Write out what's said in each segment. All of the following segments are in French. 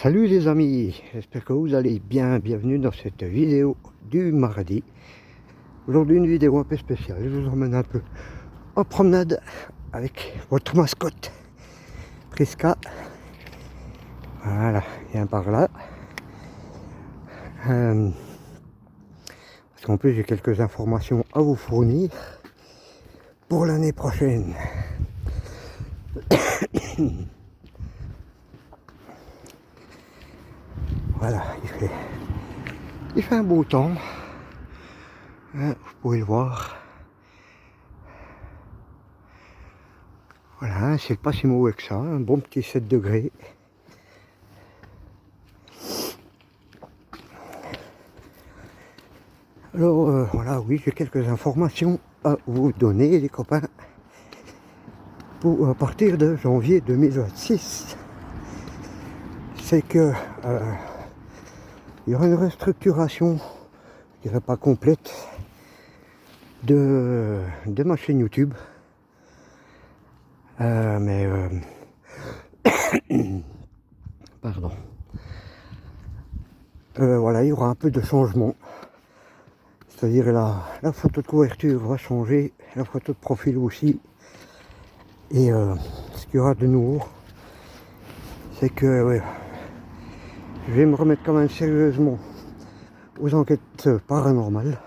Salut les amis, j'espère que vous allez bien. Bienvenue dans cette vidéo du mardi. Aujourd'hui une vidéo un peu spéciale. Je vous emmène un peu en promenade avec votre mascotte Prisca. Voilà, viens par là. Parce qu'en plus j'ai quelques informations à vous fournir pour l'année prochaine. Voilà, il fait un beau temps. Vous pouvez le voir. Voilà, c'est pas si mauvais que ça, un bon petit 7 degrés. Alors voilà, oui, j'ai quelques informations à vous donner les copains. Pour à partir de janvier 2026, c'est que il y aura une restructuration, je dirais pas complète, de ma chaîne YouTube. Pardon. Voilà, il y aura un peu de changement. C'est-à-dire la photo de couverture va changer, la photo de profil aussi. Et ce qu'il y aura de nouveau, c'est que je vais me remettre quand même sérieusement aux enquêtes paranormales.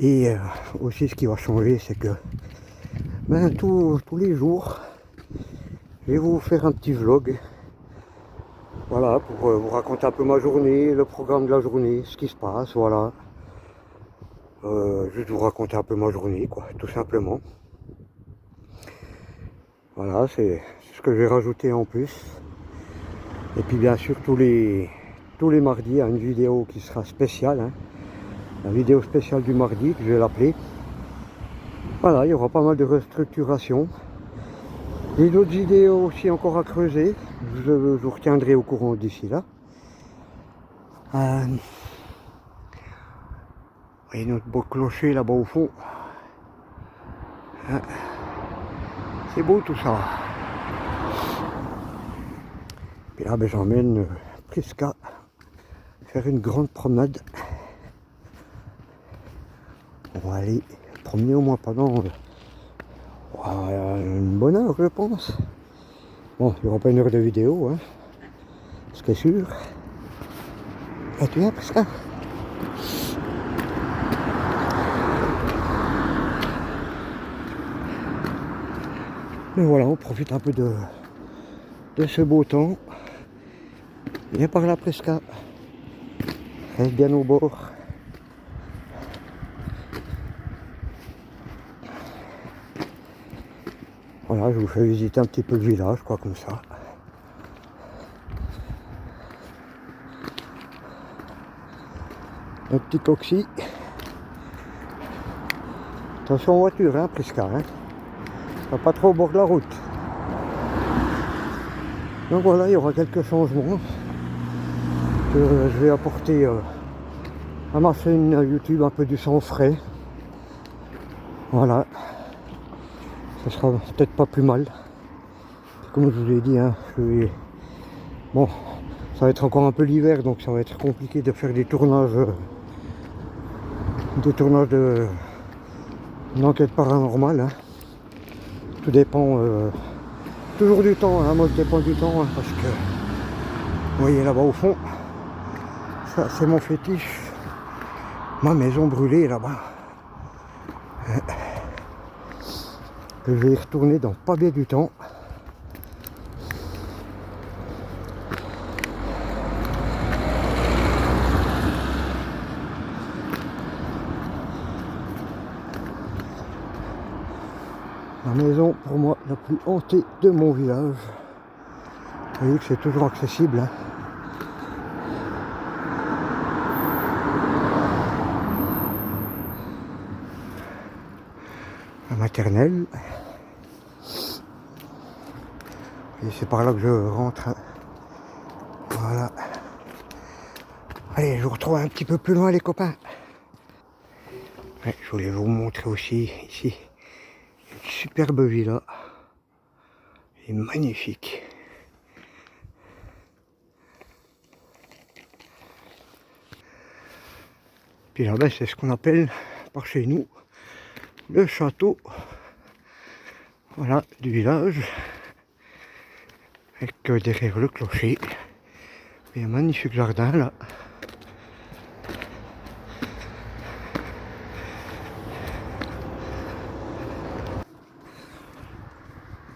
Et aussi ce qui va changer, c'est que tous les jours, je vais vous faire un petit vlog. Voilà, pour vous raconter un peu ma journée, le programme de la journée, ce qui se passe, voilà. Juste vous raconter un peu ma journée, quoi, tout simplement. Voilà, c'est ce que je vais rajouter en plus. Et puis bien sûr, tous les mardis, il y a une vidéo qui sera spéciale. Hein. La vidéo spéciale du mardi, que je vais l'appeler. Voilà, il y aura pas mal de restructuration. Et d'autres vidéos aussi encore à creuser. Je vous retiendrai au courant d'ici là. Vous voyez notre beau clocher là-bas au fond. C'est beau tout ça. Et là, j'emmène Prisca faire une grande promenade. On va aller promener au moins pendant une bonne heure, je pense. Bon, il n'y aura pas une heure de vidéo, hein, ce qui est sûr. Et tu viens, Prisca? Mais voilà, on profite un peu de ce beau temps. Viens par là, Prisca. Reste bien au bord. Voilà, je vous fais visiter un petit peu le village, quoi, comme ça. Un petit coxy. Attention en voiture, hein, Prisca, hein. Pas trop au bord de la route. Donc voilà, il y aura quelques changements que je vais apporter à ma chaîne YouTube, un peu du sang frais. Voilà. Ça sera peut-être pas plus mal. Comme je vous l'ai dit, hein, bon, ça va être encore un peu l'hiver, donc ça va être compliqué de faire des tournages d'enquête paranormale. Hein. Tout dépend toujours du temps, hein, moi je dépend du temps, hein, parce que vous voyez là-bas au fond, ça c'est mon fétiche, ma maison brûlée là-bas. Je vais y retourner dans pas bien du temps. La maison pour moi la plus hantée de mon village. Vous voyez que c'est toujours accessible. Hein. La maternelle. Et c'est par là que je rentre. Voilà. Allez, je vous retrouve un petit peu plus loin les copains. Ouais, je voulais vous montrer aussi ici une superbe villa. Elle est magnifique. Puis là, ben, c'est ce qu'on appelle par chez nous le château, voilà, du village, avec derrière le clocher, et un magnifique jardin là.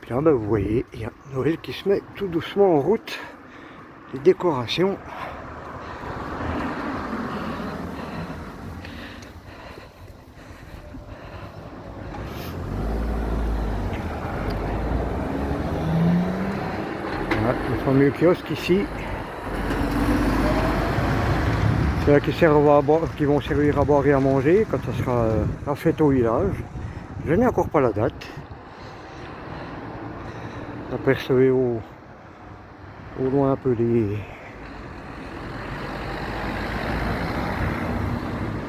Puis là, ben, vous voyez, il y a Noël qui se met tout doucement en route, les décorations. Le fameux kiosque ici, c'est là qui vont servir à boire et à manger quand ça sera la fête au village. Je n'ai encore pas la date. Vous apercevez au loin un peu les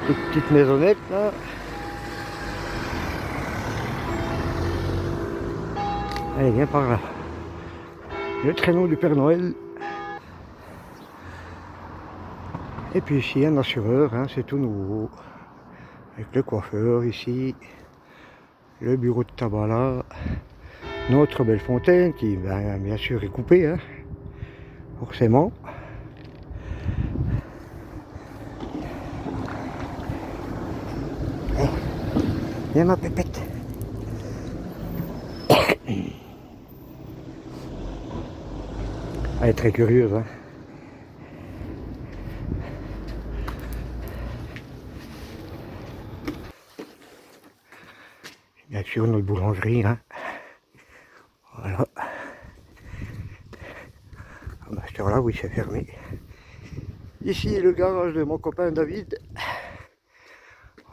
petites maisonnettes là. Allez, viens par là. Le traîneau du Père Noël. Et puis ici un assureur, hein, c'est tout nouveau. Avec le coiffeur ici. Le bureau de tabac là. Notre belle fontaine qui bien sûr est coupée, hein, forcément. Hey, viens ma pépette. Elle est très curieuse, hein. Bien sûr notre boulangerie, hein. Voilà. À cette heure-là, oui, c'est fermé. Ici est le garage de mon copain David.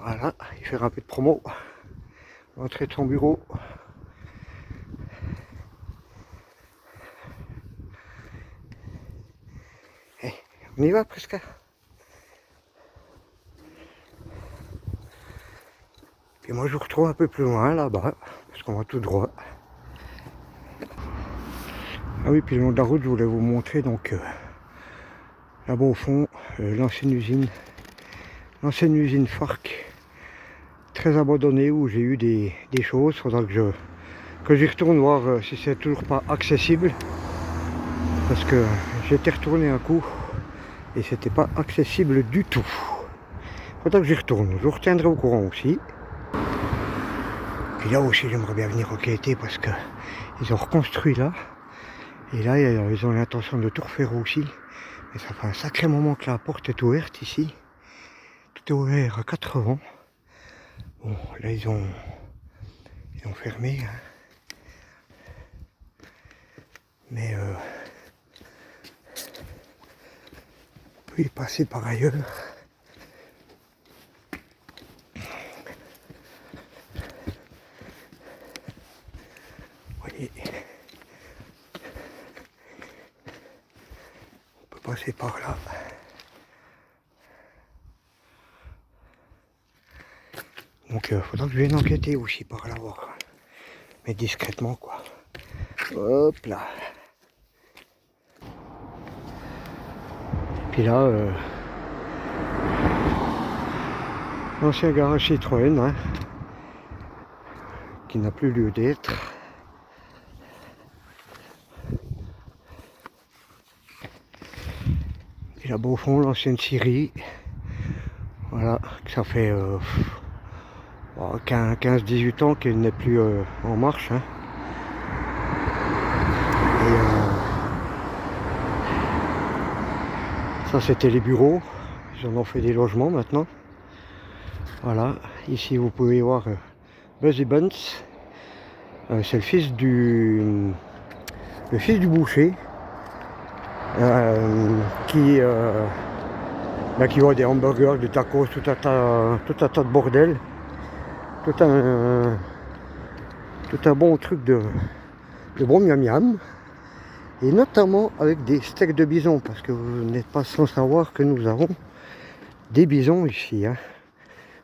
Voilà, il fait un peu de promo. L'entrée de son bureau. Hey, on y va presque. Et moi je vous retrouve un peu plus loin là-bas, parce qu'on va tout droit. Ah oui, puis le long de la route, je voulais vous montrer donc là-bas au fond, l'ancienne usine Farc, très abandonnée, où j'ai eu des choses. Il faudra que j'y retourne voir si c'est toujours pas accessible, parce que j'étais retourné un coup et c'était pas accessible du tout. Il faudra que j'y retourne, je vous retiendrai au courant aussi. Puis là aussi j'aimerais bien venir enquêter parce que ils ont reconstruit là. Et là ils ont l'intention de tout refaire aussi. Mais ça fait un sacré moment que la porte est ouverte ici. Tout est ouvert à 4 vents. Bon là ils ont fermé. Hein. Mais on peut y passer par ailleurs. Voyez. On peut passer par là. Donc il faudra que je vienne enquêter aussi par là voir. Mais discrètement quoi. Hop là. Puis là, l'ancien garage Citroën, hein, qui n'a plus lieu d'être. Et là-bas au fond, l'ancienne scierie. Voilà, ça fait 15-18 ans qu'elle n'est plus en marche. Hein. Et, ça c'était les bureaux, ils en ont fait des logements maintenant. Voilà, ici vous pouvez voir Buzzy Buns, c'est le fils du boucher qui voit des hamburgers, des tacos, tout un tas de bordel, tout un bon truc de bon miam miam. Et notamment avec des steaks de bison, parce que vous n'êtes pas sans savoir que nous avons des bisons ici, hein,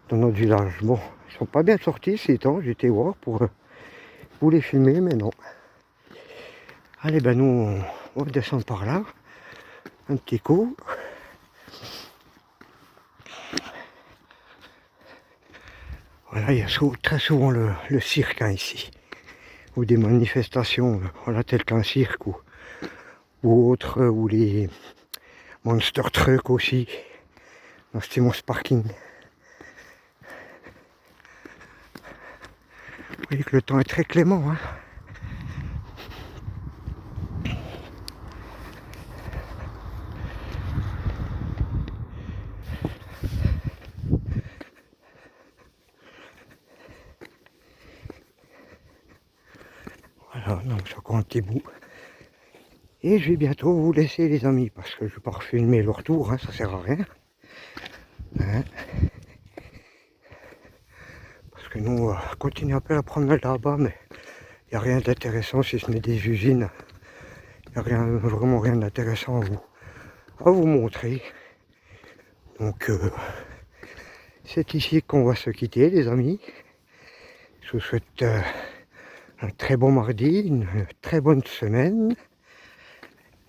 dans notre village. Bon, ils sont pas bien sortis ces temps, j'étais voir pour vous les filmer, mais non. Allez, ben nous, on va descendre par là, un petit coup. Voilà, il y a très souvent le cirque hein, ici. Ou des manifestations, voilà, telles qu'un cirque ou autre, ou les monster trucks aussi. Dans Stimos Parking. Vous voyez que le temps est très clément. Hein. Voilà, donc j'ai encore un petit bout. Et je vais bientôt vous laisser les amis, parce que je ne vais pas refilmer le retour, hein, ça sert à rien. Hein. Parce que nous, on continue un peu à promenade là-bas, mais il n'y a rien d'intéressant si ce n'est des usines. Il n'y a vraiment rien d'intéressant à vous montrer. Donc c'est ici qu'on va se quitter les amis. Je vous souhaite un très bon mardi, une très bonne semaine.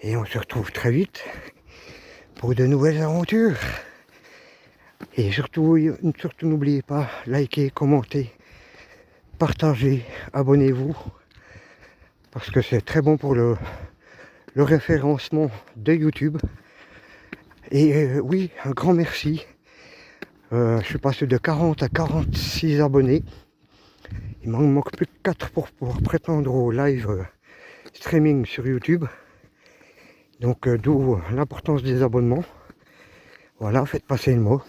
Et on se retrouve très vite pour de nouvelles aventures. Et surtout n'oubliez pas, likez, commentez, partagez, abonnez-vous. Parce que c'est très bon pour le référencement de YouTube. Et oui, un grand merci. Je suis passé de 40 à 46 abonnés. Il m'en manque plus que 4 pour pouvoir prétendre au live streaming sur YouTube. Donc d'où l'importance des abonnements. Voilà, faites passer le mot.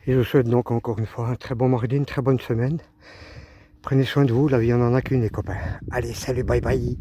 Et je vous souhaite donc encore une fois un très bon mardi, une très bonne semaine. Prenez soin de vous, la vie on en a qu'une les copains. Allez, salut, bye bye.